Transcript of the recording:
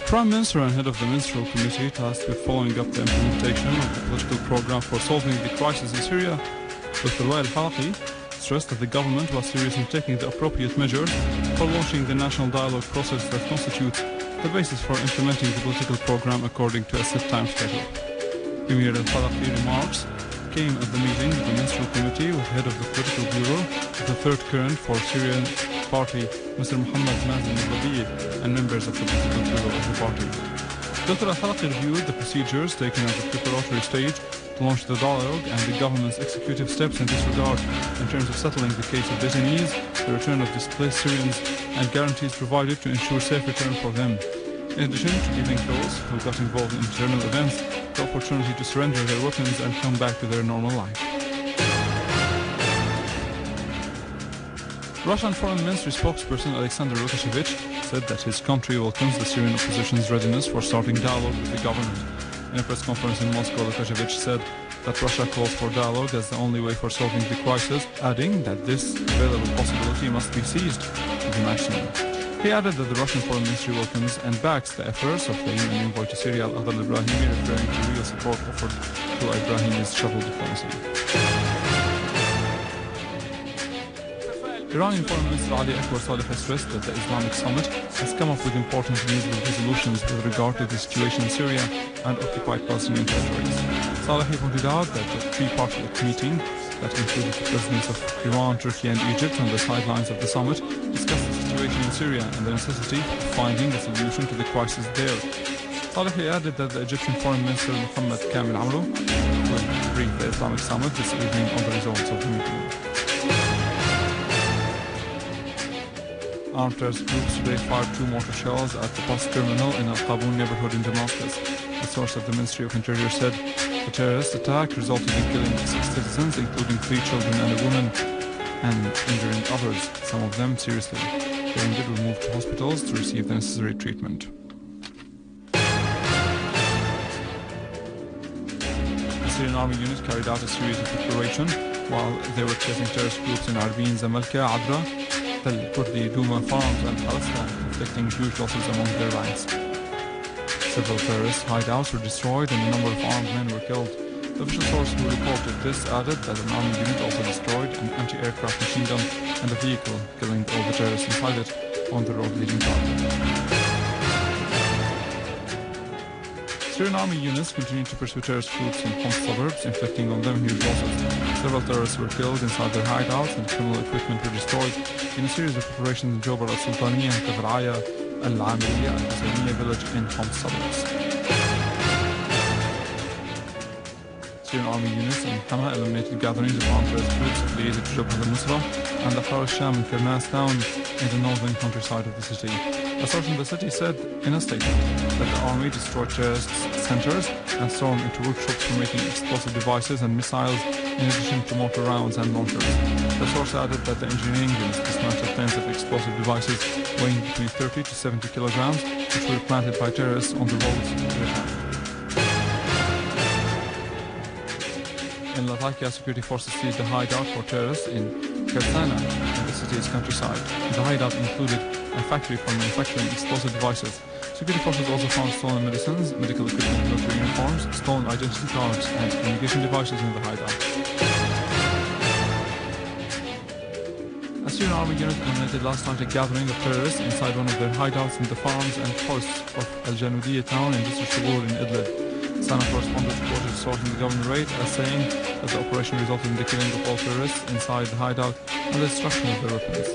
Prime Minister and head of the Ministerial Committee tasked with following up the implementation of the political program for solving the crisis in Syria, Dr. Al-Halaqi, stressed that the government was serious in taking the appropriate measures for launching the national dialogue process that constitutes the basis for implementing the political program according to a set time schedule. Premier Al-Halaqi remarks came at the meeting of the Ministerial Committee with head of the political bureau of the third current for Syrian party, Mr. Muhammad Mazin al-Rabi, and members of the political bureau of the party. Dr. Al-Halaqi reviewed the procedures taken at the preparatory stage to launch the dialogue and the government's executive steps in this regard in terms of settling the case of detainees, the return of displaced Syrians, and guarantees provided to ensure safe return for them. In addition to giving those who got involved in internal events the opportunity to surrender their weapons and come back to their normal life. Russian Foreign Ministry spokesperson Alexander Lukashevich said that his country welcomes the Syrian opposition's readiness for starting dialogue with the government. In a press conference in Moscow, Lukashevich said that Russia calls for dialogue as the only way for solving the crisis, adding that this available possibility must be seized to the maximum. He added that the Russian Foreign Ministry welcomes and backs the efforts of the UN envoy to Syria Al-Adl Ibrahimi, referring to real support offered to Ibrahimi's shuttle diplomacy. Iranian Foreign Minister Ali Akbar Saleh has stressed that the Islamic Summit has come up with important needed resolutions with regard to the situation in Syria and occupied Palestinian territories. Saleh pointed out that the tripartite meeting that included the presidents of Iran, Turkey and Egypt on the sidelines of the summit discussed the situation in Syria and the necessity of finding a solution to the crisis there. Saleh added that the Egyptian Foreign Minister Mohammed Kamil Amro will brief the Islamic Summit this evening on the results of the meeting. Armed terrorist groups today fired 2 mortar shells at the bus terminal in Al-Qabun neighborhood in Damascus. A source of the Ministry of Interior said the terrorist attack resulted in killing 6 citizens, including 3 children and a woman, and injuring others, some of them seriously. The wounded were moved to hospitals to receive the necessary treatment. The Syrian army unit carried out a series of operations while they were chasing terrorist groups in Arbin, Zamalka, Adra, Kurdi, Douma farms and Palestine, inflicting huge losses among their ranks. Several terrorist hideouts were destroyed and a number of armed men were killed. The official source who reported this added that an army unit also destroyed an anti-aircraft machine gun and a vehicle, killing all the terrorists inside it on the road leading to Adra. Syrian army units continued to pursue terrorist groups in Homs suburbs, inflicting on them huge losses. Several terrorists were killed inside their hideouts and criminal equipment were destroyed in a series of operations in Jobar al-Sultaniya and Tavraya al-Amiliya al-Husayniya village in Homs suburbs. Syrian army units in Hama eliminated gatherings of armed terrorist groups affiliated to Jabhat al-Nusra and Akhtar al-Sham in Kirnas town in the northern countryside of the city. A source in the city said in a statement that the army destroyed terrorist centers and stormed into workshops for making explosive devices and missiles in addition to mortar rounds and launchers. The source added that the engineering units dismantled tens of explosive devices weighing between 30 to 70 kilograms, which were planted by terrorists on the roads to the town. In Latakia, security forces seized a hideout for terrorists in Kersana, in the city's countryside. The hideout included a factory for manufacturing explosive devices. Security forces also found stolen medicines, medical equipment, military uniforms, stolen identity cards, and communication devices in the hideout. A Syrian army unit eliminated last night a gathering of terrorists inside one of their hideouts in the farms and forests of Al-Janudiyya town in District Shabur in Idlib. Sana correspondent quoted a source in the government rate as saying that the operation resulted in the killing of all terrorists inside the hideout and the destruction of their weapons.